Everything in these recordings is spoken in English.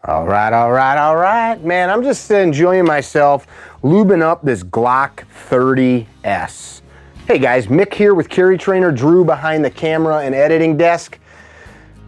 All right. Man, I'm just enjoying myself lubing up this Glock 30S. Hey guys, Mick here with CarryTrainer, Drew behind the camera and editing desk.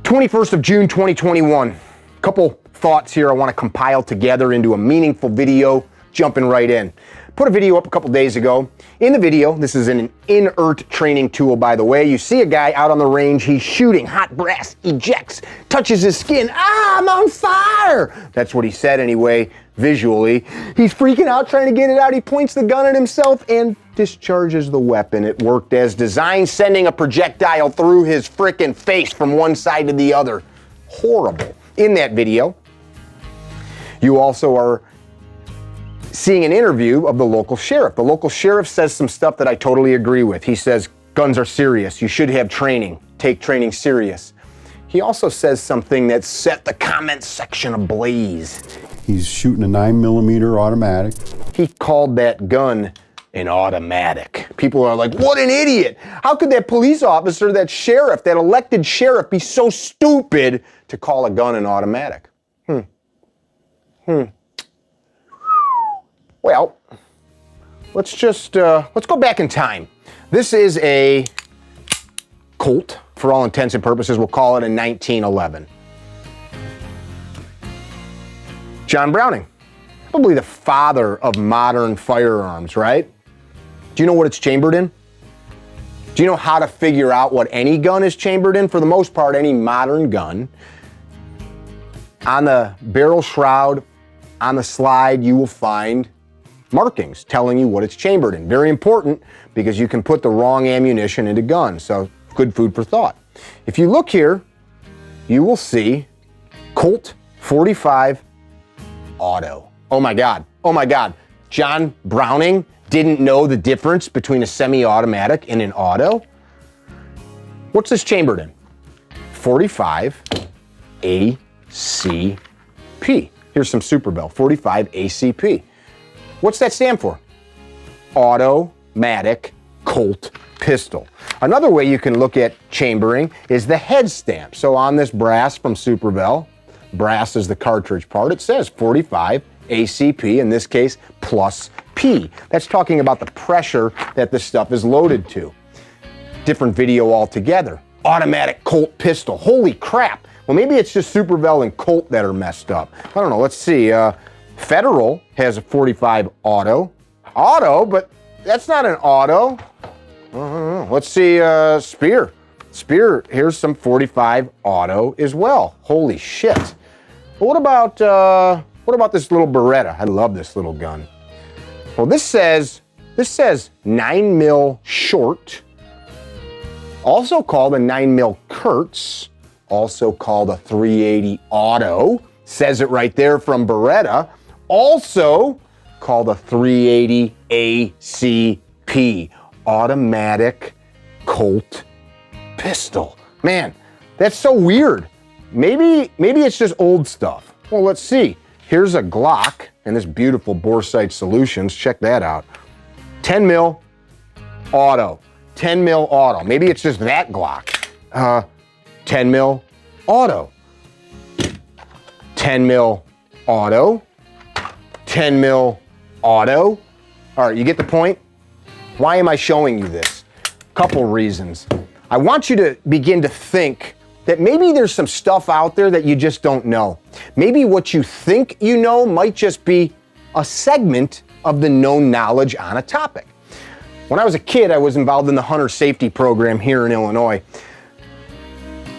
21st of June, 2021. Couple thoughts here I want to compile together into a meaningful video, jumping right in. Put a video up a couple days ago. In the video, this is an inert training tool, by the way. You see a guy out on the range, he's shooting, hot brass ejects, touches his skin. Ah, I'm on fire! That's what he said anyway, visually. He's freaking out trying to get it out. He points the gun at himself and discharges the weapon. It worked as designed, sending a projectile through his frickin' face from one side to the other. Horrible. In that video, you also are seeing an interview of the local sheriff. The local sheriff says some stuff that I totally agree with. He says, guns are serious. You should have training. Take training serious. He also says something that set the comment section ablaze. He's shooting a 9mm automatic. He called that gun an automatic. People are like, what an idiot. How could that police officer, that sheriff, that elected sheriff be so stupid to call a gun an automatic? Well, let's go back in time. This is a Colt, for all intents and purposes. We'll call it a 1911. John Browning, probably the father of modern firearms, right? Do you know what it's chambered in? Do you know how to figure out what any gun is chambered in? For the most part, any modern gun. On the barrel shroud, on the slide, you will find markings telling you what it's chambered in. Very important because you can put the wrong ammunition into guns. So good food for thought. If you look here, you will see Colt 45 auto. Oh my God. John Browning didn't know the difference between a semi-automatic and an auto? What's this chambered in? 45 ACP. Here's some Super Bell, 45 ACP. What's that stand for? Automatic Colt pistol. Another way you can look at chambering is the head stamp. So on this brass from Super Bell, brass is the cartridge part, it says 45 ACP, in this case, plus P. That's talking about the pressure that this stuff is loaded to. Different video altogether. Automatic Colt pistol. Holy crap. Well, maybe it's just Super Bell and Colt that are messed up. I don't know. Let's see. Federal has a 45 auto. Auto, but that's not an auto. Let's see. Spear. Here's some 45 auto as well. Holy shit. Well, what about this little Beretta? I love this little gun. Well, this says 9mm short, also called a 9mm Kurtz, also called a 380 auto. Says it right there from Beretta. Also called a 380 ACP, automatic Colt pistol. Man, that's so weird. Maybe it's just old stuff. Well, let's see. Here's a Glock and this beautiful bore sight solutions. Check that out. 10mm auto. 10mm auto. Maybe it's just that Glock. 10mm auto. 10mm auto. 10mm auto. All right, you get the point? Why am I showing you this? Couple reasons. I want you to begin to think that maybe there's some stuff out there that you just don't know. Maybe what you think you know might just be a segment of the known knowledge on a topic. When I was a kid, I was involved in the hunter safety program here in Illinois.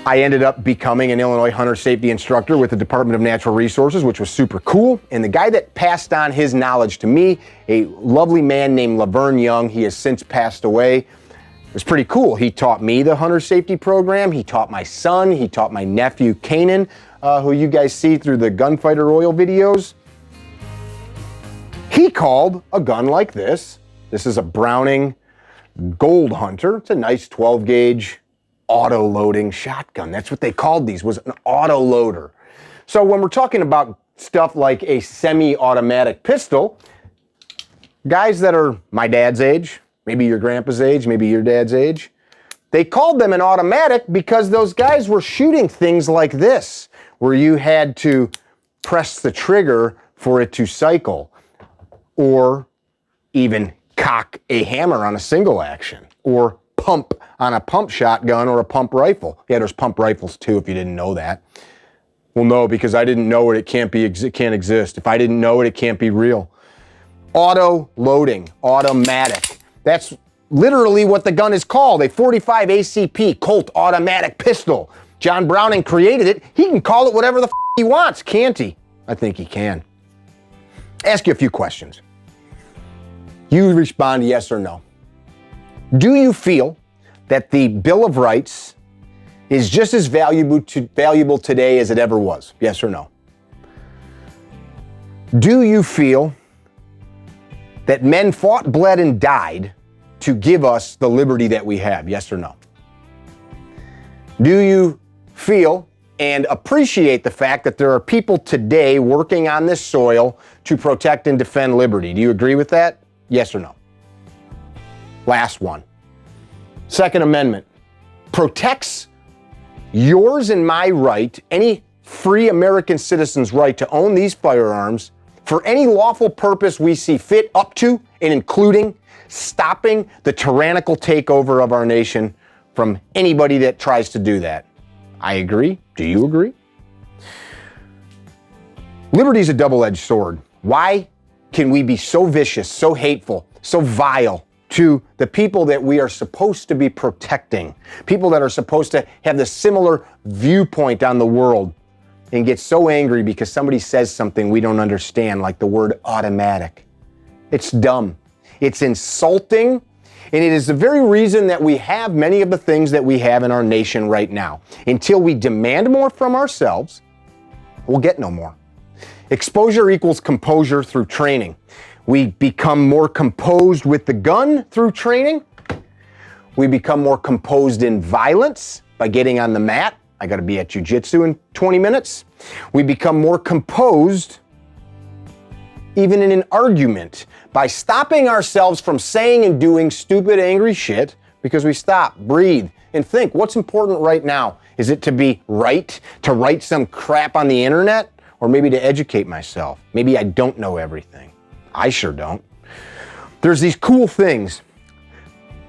I ended up becoming an Illinois hunter safety instructor with the Department of Natural Resources, which was super cool. And the guy that passed on his knowledge to me, a lovely man named Laverne Young, he has since passed away. It was pretty cool. He taught me the hunter safety program. He taught my son. He taught my nephew, Kanan, who you guys see through the Gunfighter Oil videos. He called a gun like this. This is a Browning Gold Hunter. It's a nice 12 gauge auto loading shotgun. That's what they called these, was an auto loader. So when we're talking about stuff like a semi-automatic pistol, guys that are my dad's age, maybe your grandpa's age, maybe your dad's age, they called them an automatic because those guys were shooting things like this, where you had to press the trigger for it to cycle, or even cock a hammer on a single action, or pump on a pump shotgun or a pump rifle. Yeah, there's pump rifles too, if you didn't know that. Well, no, because I didn't know it, it can't exist. If I didn't know it, it can't be real. Auto loading, automatic. That's literally what the gun is called, a 45 ACP Colt automatic pistol. John Browning created it. He can call it whatever the he wants, can't he? I think he can. Ask you a few questions. You respond yes or no. Do you feel that the Bill of Rights is just as valuable today as it ever was? Yes or no? Do you feel that men fought, bled, and died to give us the liberty that we have? Yes or no? Do you feel and appreciate the fact that there are people today working on this soil to protect and defend liberty? Do you agree with that? Yes or no? Last one. Second Amendment protects yours and my right, any free American citizen's right to own these firearms for any lawful purpose we see fit, up to and including stopping the tyrannical takeover of our nation from anybody that tries to do that. I agree. Do you agree? Liberty is a double-edged sword. Why can we be so vicious, so hateful, so vile to the people that we are supposed to be protecting, people that are supposed to have the similar viewpoint on the world, and get so angry because somebody says something we don't understand, like the word automatic? It's dumb. It's insulting. And it is the very reason that we have many of the things that we have in our nation right now. Until we demand more from ourselves, we'll get no more. Exposure equals composure through training. We become more composed with the gun through training. We become more composed in violence by getting on the mat. I got to be at jiu-jitsu in 20 minutes. We become more composed even in an argument by stopping ourselves from saying and doing stupid, angry shit, because we stop, breathe, and think, what's important right now? Is it to be right, to write some crap on the internet, or maybe to educate myself? Maybe I don't know everything. I sure don't. There's these cool things.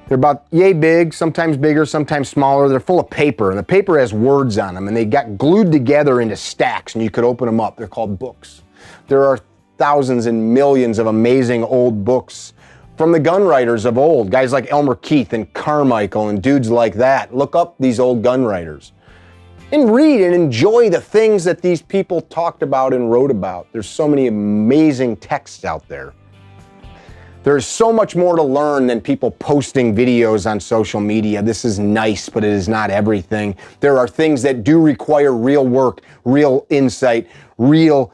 They're about yay big, sometimes bigger, sometimes smaller. They're full of paper, and the paper has words on them, and they got glued together into stacks, and you could open them up. They're called books. There are thousands and millions of amazing old books from the gun writers of old, guys like Elmer Keith and Carmichael and dudes like that. Look up these old gun writers and read and enjoy the things that these people talked about and wrote about. There's so many amazing texts out there. There's so much more to learn than people posting videos on social media. This is nice, but it is not everything. There are things that do require real work, real insight, real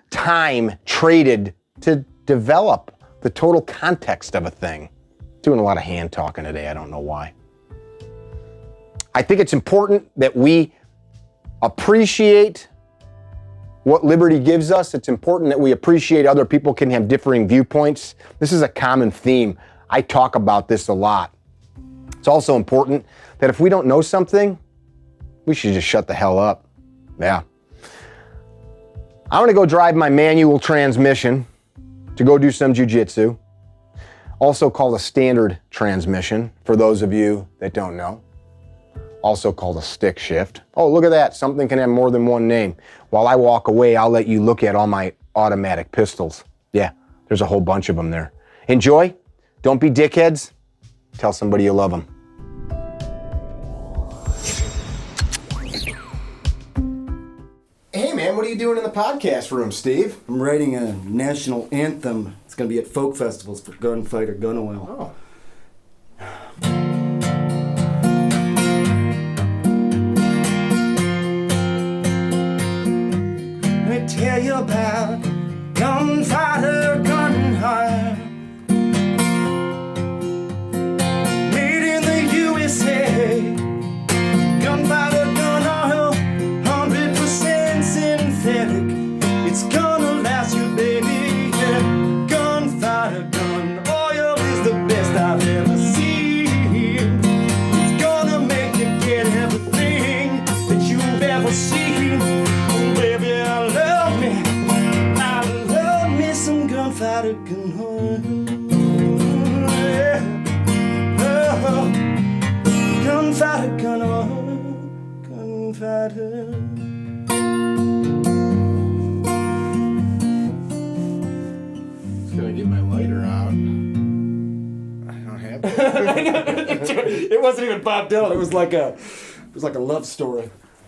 time traded to develop the total context of a thing. Doing a lot of hand talking today, I don't know why. I think it's important that we appreciate what liberty gives us. It's important that we appreciate other people can have differing viewpoints. This is a common theme. I talk about this a lot. It's also important that if we don't know something, we should just shut the hell up. Yeah. I'm gonna go drive my manual transmission to go do some jiu-jitsu, also called a standard transmission, for those of you that don't know, also called a stick shift. Oh, look at that, something can have more than one name. While I walk away, I'll let you look at all my automatic pistols. Yeah, there's a whole bunch of them there. Enjoy, don't be dickheads, tell somebody you love them. Hey man, what are you doing in the podcast room, Steve? I'm writing a national anthem. It's going to be at folk festivals for gunfighter gun oil. Oh. Let me tell you about gunfighter gun hire. Made in the USA. Gunfighter gun oil, 100% synthetic. It's gonna last you, baby. Yeah. Gunfighter gun oil is the best I've ever seen. It's gonna make you get everything that you've ever seen. Oh, baby, I love gunfighter, gunfighter, gunfighter. Gonna get my lighter out. I don't have it. It wasn't even Bob Dylan. It was like a love story.